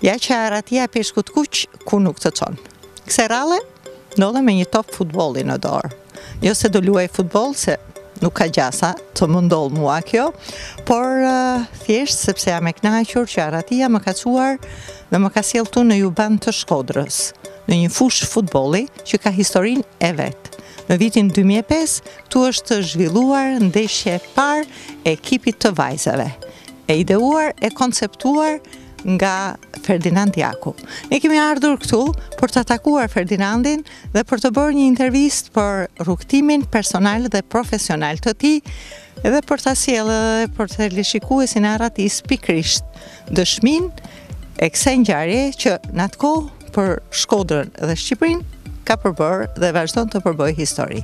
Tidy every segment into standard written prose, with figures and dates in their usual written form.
Ja që aratia e peshkut kuq, ku nuk të qonë. Kse rale, ndodhe me një top futbolli në dorë. Jo se do luaj futbol, se nuk ka gjasa të më ndollë mua kjo, por thjesht sepse jam e kënaqur që aratia më ka quar dhe më ka sjellë tu në Juban të Shkodrës, në një fushë futbolli që ka historinë e vetë. Në vitin 2005, tu është zhvilluar ndeshje e parë e ekipit të vajzave, e ideuar e konceptuar nga Ferdinand Jaku. Ne kemi ardhur këtu për të takuar Ferdinandin dhe për të bërë një intervistë për rrugtimin personal dhe profesional të tij, edhe për ta sjellë dhe për të lëshikuesin e Aratisë pikërisht dëshminë e kësaj ngjarje që në atë kohë për Shkodrën dhe Shqipërinë ka përbërë dhe vazhdon të përbëjë histori.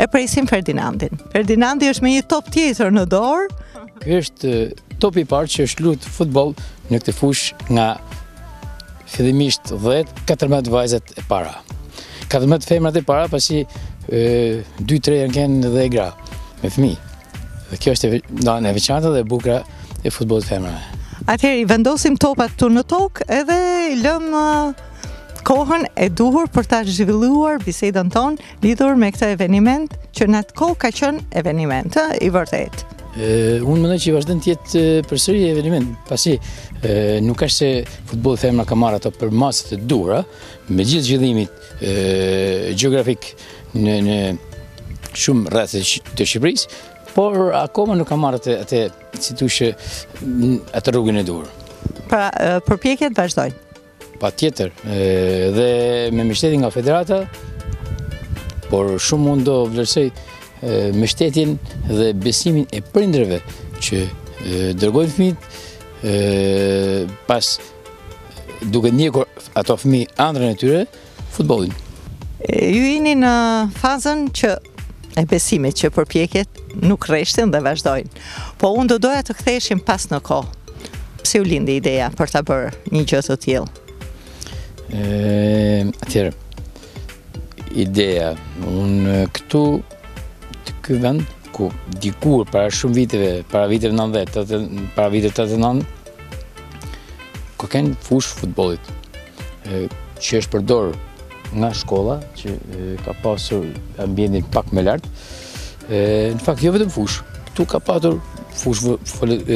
E presim Ferdinandin. Ferdinandi është me një top tjetër në dorë. Ky është topi i parë që është luajtur futboll në këtë fushë nga fillimisht 14 vajzat e para. 14 femrat e para, pasi 2-3 janë kënë dhe gra me fëmijë. Dhe kjo është e veçantë dhe e bukur e futbollit femrave. Atëherë i vendosim topat tu në tokë edhe lëm kohën e duhur për ta zhvilluar bisedën tonë lidhur me këtë eveniment që në atë kohë ka qenë eveniment i vërtetë. Unë mendoj që vazhdon të jetë përsëri eveniment, pasi nuk është se futbolli femra ka marrë ato për masat e duhura, me gjithë zhvillimit gjeografik në shumë rrethe të Shqipërisë, por akoma nuk ka marrë atë si thoshë atë rrugën e duhur. Pra përpjekjet vazhdojnë. Patjetër, dhe me mbështetje nga federata, por shumë unë do vlerësoj mbështetjen dhe besimin e prindërve që dërgojnë fëmijët pas duke ndjekur ato fëmijë ëndrrën e tyre futbollin. Ju jeni në fazën që e besimit që përpjekjet nuk rreshtin dhe vazhdojnë. Po unë do doja të ktheheshim pas në kohë. Pse u lindi ideja për ta bërë një gjë të tillë? Atëherë, ideja, unë këtu ky vend ku dikur para shumë viteve, para viteve 90, para viteve 89, ku kanë fushë futbollit, që është përdor nga shkolla, që ka pasur ambientin pak më lart. Në fakt jo vetëm fushë, këtu ka pasur fushë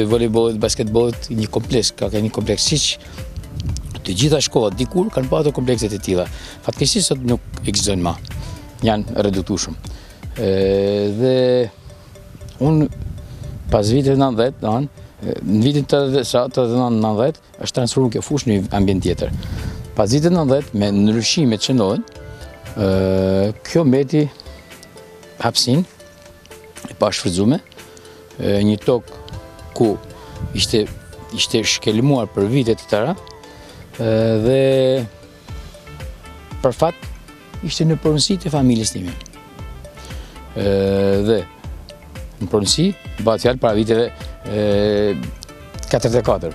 voleybollit, basketbollit, një kompleks, ka një kompleks siç të gjitha shkollat dikur kanë pasur komplekset e tilla. Fatkeqësisht sot nuk ekzistojnë më. Janë reduktuar shumë. Dhe unë pas viteve 90, në vitin 89-90 është transformuar kjo fushë në një ambient tjetër. Pas viteve 90 me ndryshimet që ndodhin, kjo mbeti hapësinë e pashfrytzuar, një tokë ku ishte shkelmuar për vite të tëra, dhe për fat ishte në pronësi të familjes time. Dhe në pronësi bëhet fjalë para viteve 44.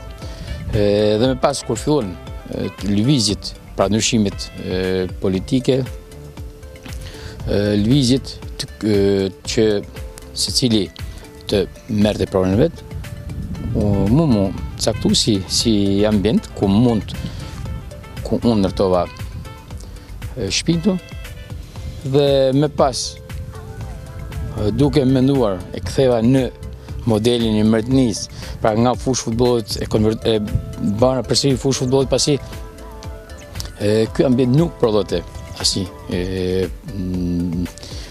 Dhe me pas kur fillon lëvizjet, pra ndryshimet politike, lëvizjet që secili të merrte pronën vet, mu caktu si ambient ku unë ndërtova shpintu, dhe me pas duke menduar e ktheva në modelin e mretnis, pra nga fushë futbollit e bëra përsëri fushë futbollit, pasi ky ambient nuk prodhote asnjë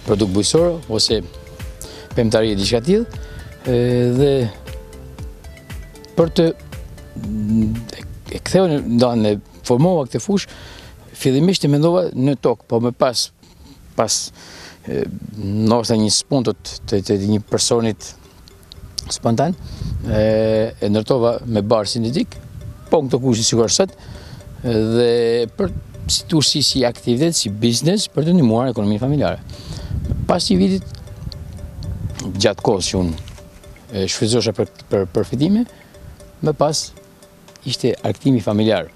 produkt bujqësor ose pemtari diçka tillë, dhe për të e ktheu ndonë formova këtë fushë, fillimisht e mendova në tokë, po me pas ndoshta një spunt të një personit spontan, e ndërtova me barë sintetik, po në këto kushte sikur sot, dhe për si aktivitet, si biznes, për të ndihmuar ekonominë familjare. Pas një vitit, gjatë kohës që unë shfrytëzosha për përfitime, më pas ishte argëtimi familjar.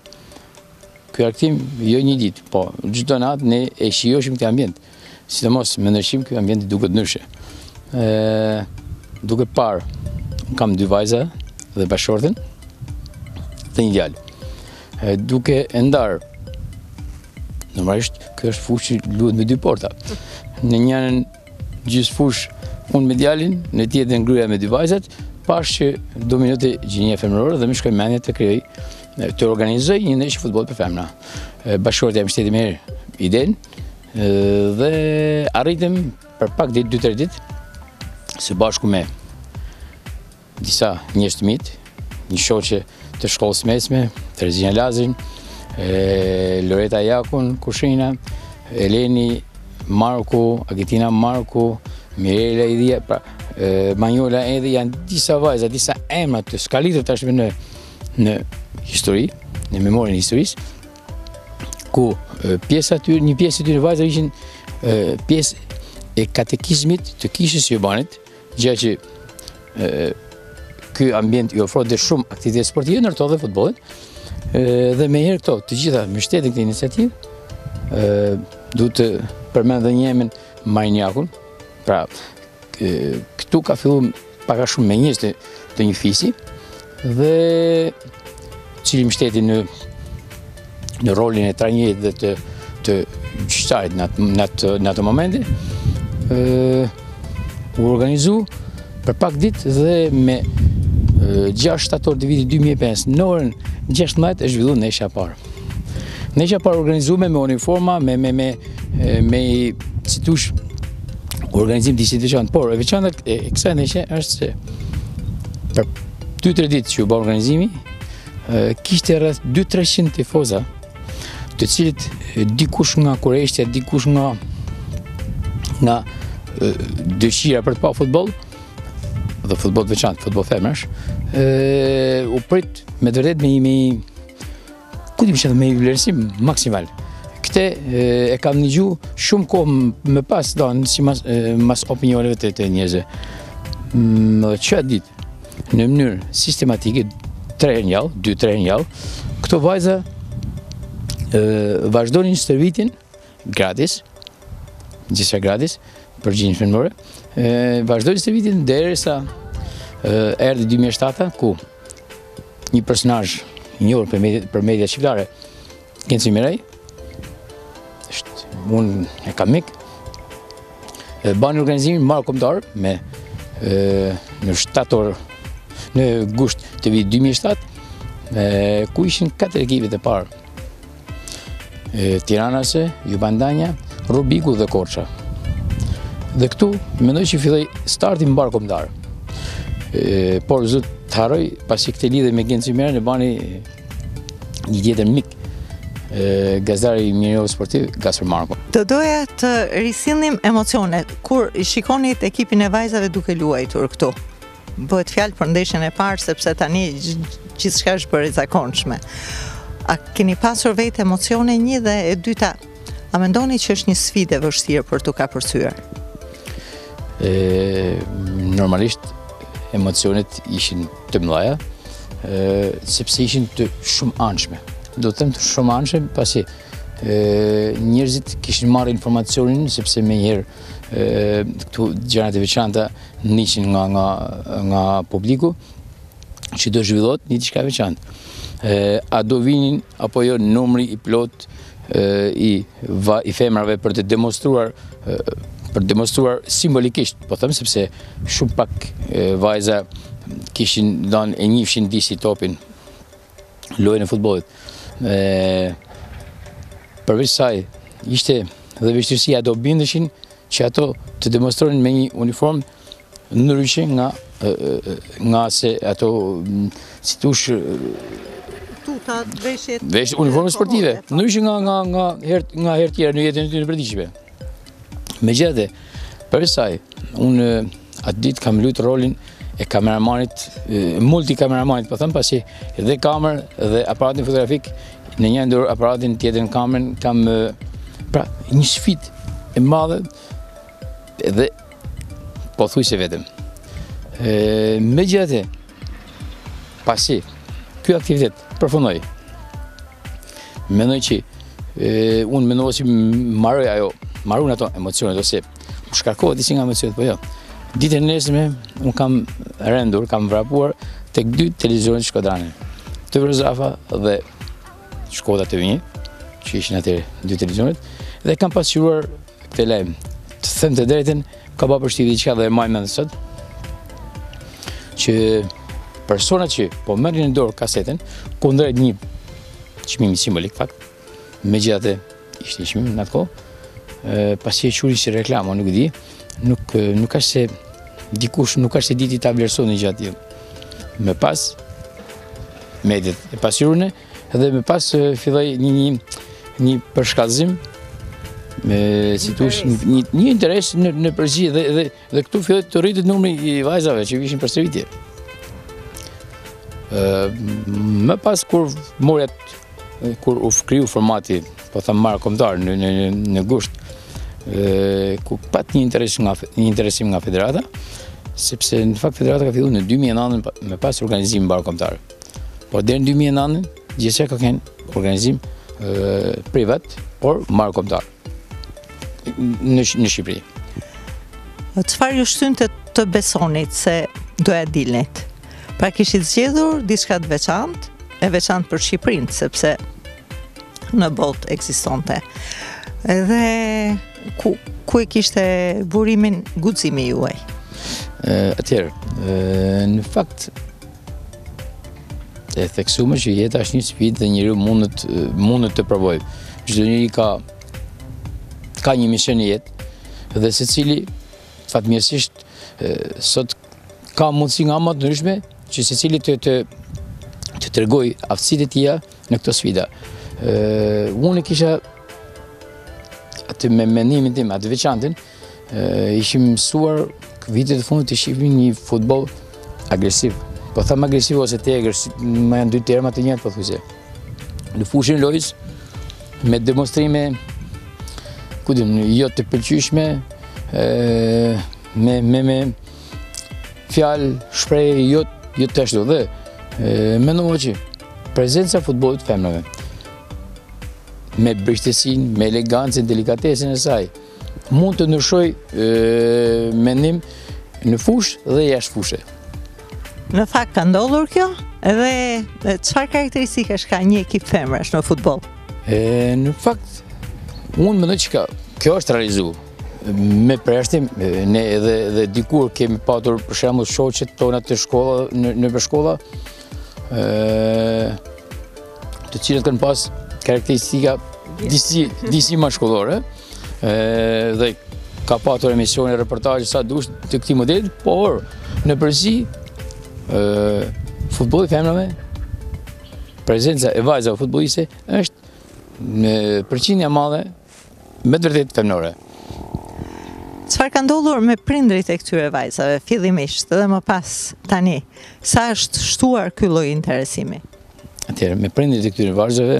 Ky argëtim jo një ditë, po çdo natë ne e shijoshim këtë ambient. Sidomos me ndryshim ky ambient duket ndryshe. Duke parë, kam 2 vajza dhe bashkëshorten dhe një djalë. duke e ndarë. Normalisht, kjo është fushë që luhet me dy porta. Në njënën gjysë fushë unë me djalin, në tjetën ngryja me dy vajzat, pash që dominote gjinia femërore dhe më shkoj mendje të krijoj, të organizoj një ndeshje futboll për femra. Bashkëshortja më shteti mirë idenë dhe arritëm për pak ditë, 2-3 ditë, së bashku me disa njerëz të mitë, një shoqe të shkollës mesme, Terezina Lazrin, Loreta Jakun, Kushina, Eleni Marku, Agitina Marku, Mirela Idhia, Manjola edhe janë disa vajza, disa emra të skalitur tashme në histori, në memorien e historisë, ku një pjesë e tyre vajza ishin pjesë e katekizmit të kishës së Jobanit, gjë që ky ambient i ofron dhe shumë aktivitet sportive, ndërto dhe futbollit. Dhe me herë këto, të gjitha me shtetin këtë iniciativë, du të përmend dhe një emrin Marinjakun. Pra, këtu ka filluar paka shumë me njerëz të një fisi dhe cili mbështeti në rolin e trajnerit dhe të gjyqtarit në ato momente, u organizu për pak ditë dhe me 6 shtator të vitit 2005 në orën 16 e zhvillu ndeshja e parë. Ndeshja e parë organizuar me uniforma, me si thosh organizim disi të veçantë, por e veçanta e kësaj ndeshje është se për 2-3 ditë që u bë organizimi, kishte rreth 200-300 tifoza, të cilët dikush nga kurreshtja, dikush nga dëshira për të pa futboll, dhe futboll të veçantë, futboll femrash, u prit me të vërtetë me një vlerësim maksimal. Këtë e kam ndëgju shumë kohë më pas si mas opinioneve të njerëzve. Dhe që atë ditë, në mënyrë sistematike, 2-3 herë në javë, këto vajza vazhdonin stërvitin gratis, gjithçka gratis, për gjinjë femërore, vazhdonin stërvitin derisa erdhi 2007, ku një personazh i njohur për media shqiptare, Kenci Mirej, unë e kam mik, bani organizimin marrë kombëtar me në gusht të vitit 2007, ku ishin 4 ekipet e parë. Tiranase, Jubandania, Rubiku dhe Korça. Dhe këtu mendoj që filloi starti mbar kombëtar. Por zot të harroj, pasi këtë lidhe me Genci Mirej, në bani një tjetër mik, gazetari i Mirënjohjes Sportiv, Gaspar Marko. Do doja të risilnim emocionet kur shikonit ekipin e vajzave duke luajtur këtu. Bëhet fjalë për ndeshjen e parë sepse tani gjithçka është bërë e zakonshme. A keni pasur vetë emocione një dhe e dyta, a mendoni që është një sfidë e vështirë për t'u kapërcyer? Normalisht emocionet ishin të mëdha, sepse ishin të shumë anshme. Do të them të shumë anshme, pasi njerëzit kishin marrë informacionin, sepse menjëherë këtu gjërat e veçanta nishin nga publiku, që do zhvillohet një diçka e veçantë. A do vinin apo jo numri i plot i femrave për të demonstruar simbolikisht, po them sepse shumë pak vajza kishin dhënë e njihshin disi topin, lojën e futbollit. Përveç saj, ishte dhe vështirësia, do bindeshin që ato të demonstronin me një uniform ndryshe nga se ato, si thosh, uniforme sportive, ndryshe nga herë tjera në jetën e tyre të përditshme. Megjithatë, përveç saj, unë atë ditë kam luajtur rolin e kameramanit, multikameramanit, po them, pasi dhe kamerë dhe aparatin fotografik, në një ndër aparatin, tjetër në kamerën, kam pra një sfidë e madhe dhe pothuajse vetëm. Megjithatë, pasi ky aktivitet përfundoi, mendoj që unë mendova si marrun ato emocionet, ose më shkarkohet disi nga emocionet, po jo. Ditën e nesërme, unë kam rendur, kam vrapuar tek 2 televizionet Shkodrane, të Vërzafa dhe Shkoda TV, që ishin atë 2 televizionet, dhe kam pasqyruar këtë lajm. Të them të drejtën, ka pa përshtypje diçka dhe e maj mend sot, që personat që po merrin në dorë kasetën kundrejt një çmimi simbolik fakt, megjithatë ishte çmim në atë kohë, pasi e qurin si reklama, nuk di, nuk ka se dikush nuk ka se diti ta vlerësoni gjatë tillë. Me pas mediat e pasqyrune dhe me pas filloi një përshkallëzim, si thush, një interes në përgjithësi dhe këtu filloi të rritet numri i vajzave që ishin për shërbitje. Më pas kur u kriju formati, po them marrë kombëtar në gusht, ku pat një interesim nga federata, sepse në fakt federata ka filluar në 2009 me pas organizim mbar kombëtar. Por deri në 2009 gjithçka ka qenë organizim privat, por mbar kombëtar në Shqipëri. Çfarë ju shtynte të besonit se doja dilnit? Pra kishit zgjedhur diçka të veçantë, e veçantë për Shqipërinë, sepse në botë ekzistonte. Edhe ku e kishte burimin guximi juaj? Atëherë, në fakt e theksuar që jeta është një sfidë dhe njeriu mundet të provojë. Çdo njeri ka një mision në jetë dhe secili fatmirësisht sot ka mundësi nga më të ndryshme që secili të tregoj aftësitë e tija në këto sfida. Unë kisha atë me mendimin tim atë veçantën, ishim mësuar vitet e fundit të shihnim një futboll agresiv. Po them agresiv ose te agresiv, më janë dy terma të njëjtë pothuajse. Në fushën lojës me demonstrime jo të pëlqyeshme, me fjalë, shprehje jo të ashtu dhe mendova që prezenca e futbollit femrave me brështësinë, me elegancën, delikatesën e saj mund të ndryshoj mendim në fushë dhe jashtë fushë. Në fakt ka ndodhur kjo? Edhe çfarë karakteristikash ka një ekip femrash në futboll? Në fakt unë mendoj që kjo është realizuar. Me përjashtim, ne edhe dikur kemi patur për shembull shoqet tona të shkolla në shkolla, të cilët kanë pas karakteristika disi mashkullore, dhe ka patur emisione, reportazhe sa dush të këtij modeli, por në përgjithësi futbolli femrave, prezenca e vajzave futbolliste është në përqindje madhe me të vërtetë femnore. Çfarë ka ndodhur me prindrit e këtyre vajzave fillimisht dhe më pas tani? Sa është shtuar ky lloj interesimi? Atëherë, me prindrit e këtyre vajzave,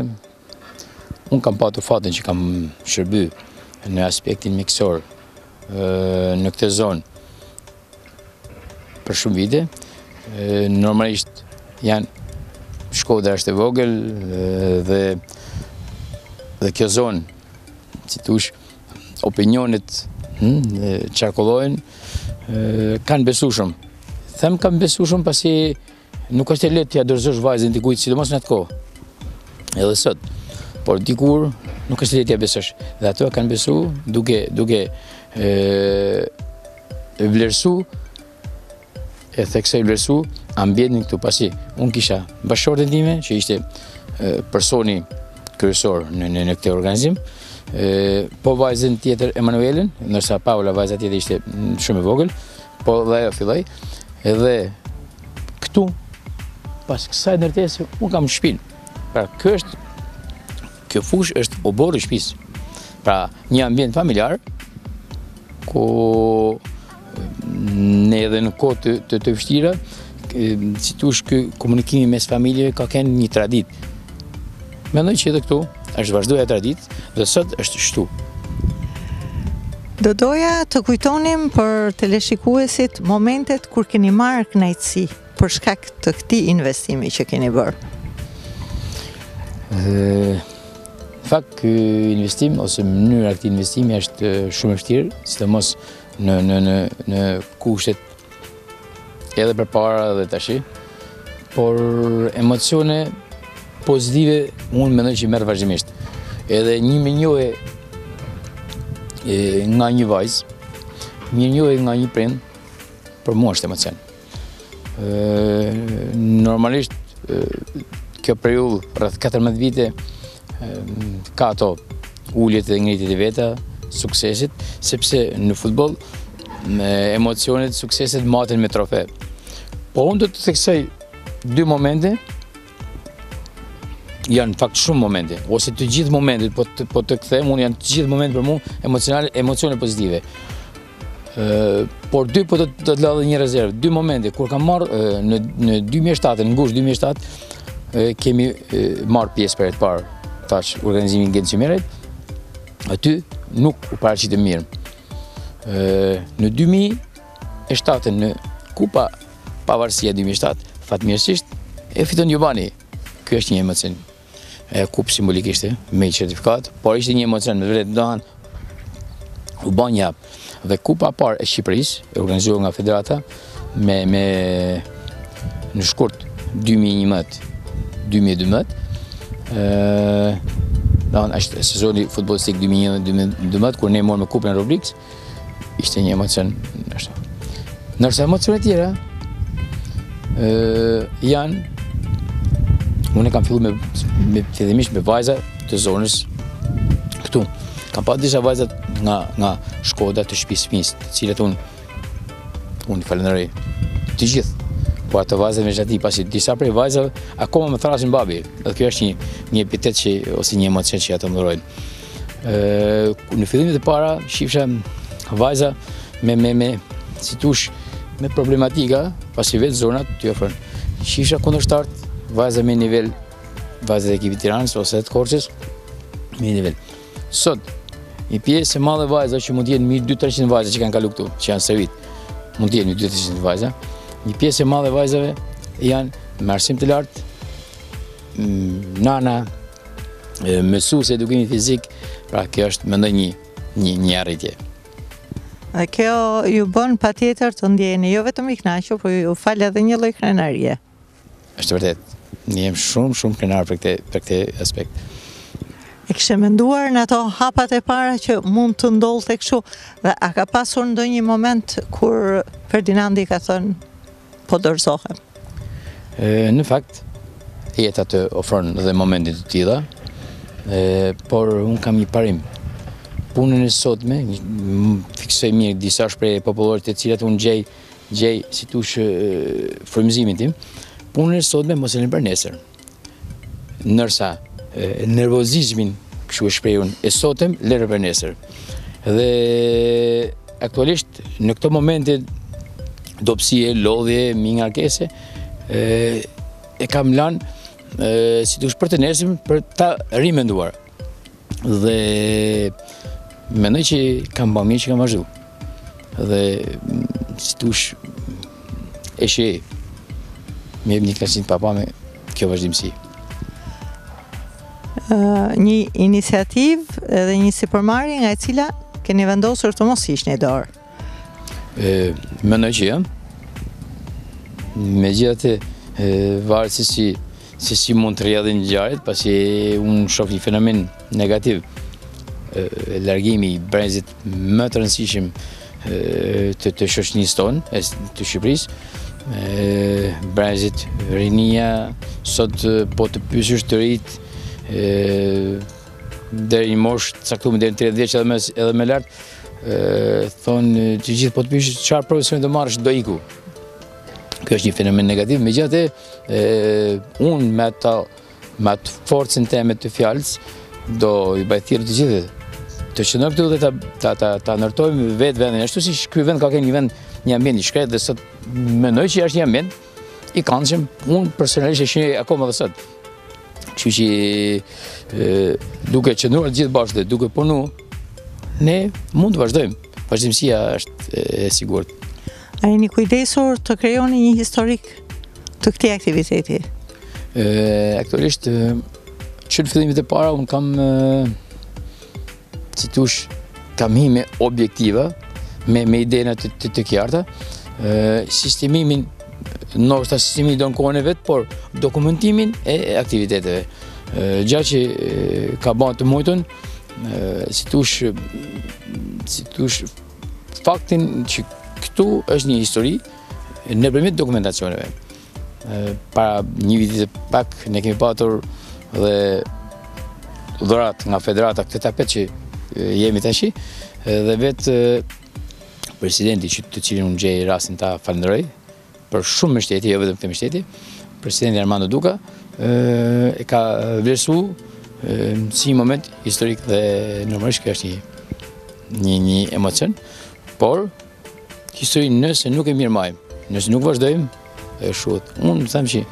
unë kam patur fatin që kam shërbyer në aspektin mjekësor në këtë zonë për shumë vite. Normalisht Shkodra është e vogël dhe kjo zonë, si thush, opinionet qarkullojnë, kanë besu shumë. Them kanë besu shumë pasi nuk është e lehtë t'ia dorëzosh vajzën dikujt, sidomos në atë kohë. Edhe sot. Por dikur nuk është e lehtë t'ia besosh. Dhe ato kanë besu duke vlerësu, e theksoj vlerësu ambientin këtu, pasi unë kisha bashkëshorten time që ishte personi kryesor në këtë organizim, po vajzën tjetër Emanuelen, ndërsa Paula vajza tjetër ishte shumë e vogël, po dhe ajo filloi, edhe këtu pas kësaj ndërtese unë kam shtëpinë. Pra kjo fushë është oborri i shtëpisë. Pra një ambient familjar ku ne edhe në kohë të vështira, si thush, ky komunikimi mes familjeve ka qenë një traditë. Mendoj që edhe këtu është vazhduar ajo traditë dhe sot është shtu. Do doja të kujtonim për teleshikuesit momentet kur keni marrë kënaqësi për shkak të këtij investimi që keni bërë. Në fakt, ky investim ose mënyra e këtij investimi është shumë e vështirë, sidomos në kushtet edhe përpara dhe tash, por emocione pozitive unë mendoj që merr vazhdimisht. Edhe një mirënjohje nga një vajzë, mirënjohje nga një prind, për mua është emocion. Normalisht kjo periudhë rreth 14 vite ka ato uljet e ngritjet e veta, suksesit, sepse në futboll emocionet, sukseset maten me trofe. Po unë do të theksoj dy momente, janë në fakt shumë momente, ose të gjithë momentet, po të kthem, unë janë të gjithë momentet për mua emocionale, emocione pozitive. Por dy po të lë një rezervë, dy momente, kur kam marrë në 2007, në ngushtë 2007, kemi marrë pjesë për e të parë, tash organizimin Gen Cymerit, aty nuk u paraqitëm mirë. Në 2007, në Kupa Pavarësia 2007, fatmirësisht e fiton Jubani. Ky është një emocion. Kupë simbolik ishte, me certifikat, por ishte një emocion, me vërtet dohan u bën një hap. Dhe Kupa parë e Shqipërisë, organizuar nga Federata, në shkurt 2011-2012, është sezoni futbollistik 2011-2012, kur ne morëm me Kupën e Rubriks, ishte një emocion. Nërsa emocionet tjera janë, unë kam fillu fillimisht me vajza të zonës këtu. Kam pa disa vajzat nga Shkoda të shtëpisë fëmijës, të cilat unë falenderoj të gjithë. Po ato vajzat me gjati, pasi disa prej vajzave akoma më thrasin babi. Dhe kjo është një epitet ose një emocion që ato më dhurojnë. Në fillimet e para shifsha vajza si tush, me problematika, pasi vetë zonat të ofron. Shifsha kundërshtar vajza me nivel, vajzat e ekipit Tiranës ose të Korçës, me nivel. Sot, një pjesë e madhe vajza që mund të jenë 200-300 vajza që kanë kalu këtu, që janë servit, mund të jenë 200-300 vajza. Një pjesë e madhe vajzave janë me arsim të lartë, nana, mësues edukimit fizik, pra kjo është mendoj një arritje. Dhe kjo ju bën patjetër të ndjeni jo vetëm i kënaqur, por ju fal edhe një lloj krenarie. Është vërtet, ne jemi shumë krenar për këtë aspekt. E kishe menduar në ato hapat e para që mund të ndodhte kështu, dhe a ka pasur ndonjë moment kur Ferdinandi ka thënë po dorëzohem? Në fakt, jeta të ofron dhe momentet të tilla, por unë kam një parim. Punën e sotme, fiksoj mirë disa shprehje popullore të cilat unë gjej si tush frymëzimin tim. Punën e sotme mos e lën për nesër. Ndërsa nervozizmin, kështu e shprehun, e sotëm lërë për nesër. Dhe aktualisht në këto momente dobësie, lodhje, mingarkese, e kam lanë si tush për të nesër për ta rimenduar. Dhe mendoj që kam bërë mirë që kam vazhdu. Dhe si tush e sheh me një klasin papa me kjo vazhdimësi. Një iniciativë dhe një sipërmarrje nga e cila keni vendosur të mos hiqni dorë. Mendoj që jam. Megjithatë varet se si mund të rrjedhin ngjarjet, pasi unë shoh një fenomen negativ. Largimi i brezit më të rëndësishëm të shoqënisë tonë, të Shqipërisë. Brezit, rinia, sot po të pyesësh të rit, deri një moshë caktuar deri në 30 vjeç edhe më lart, thonë të gjithë po të pyesësh çfarë profesioni do marrësh, do iku. Kjo është një fenomen negativ, megjithatë unë me atë forcën time të fjalës do i bëj thirrje të gjithë të qëndrojmë këtu dhe ta ndërtojmë vetë vendin. Ashtu si ky vend ka një ambient i shkret dhe sot mendoj që është një ambient i këndshëm. Unë personalisht e shih akoma edhe sot. Kështu që duke qëndruar gjithë bashkë dhe duke punuar, ne mund të vazhdojmë. Vazhdimësia është e sigurt. A jeni kujdesur të krijoni një historik të këtij aktiviteti? Aktualisht që në fillimit e para unë kam si tush kam hime objektiva me idena të qarta, sistemimin ndoshta sistemi do në kohën e vet, por dokumentimin e aktiviteteve. Gjë që ka bën të mujtën, si tush faktin që këtu është një histori nëpërmjet dokumentacioneve. Para një viti e pak ne kemi patur dhe dhurat nga federata këtë tapet që jemi tash, dhe vetë presidenti të cilin unë gjej rastin ta falenderoj për shumë mbështetje, jo vetëm këtë mbështetje, presidenti Armando Duka e ka vlerësu si një moment historik dhe normalisht kjo është një emocion, por histori nëse nuk e mirëmarrim, nëse nuk vazhdojmë, është shuhet. Unë them që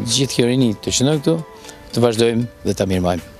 gjithë kjo rini të shënojmë këtu, të vazhdojmë dhe ta mirëmarrim.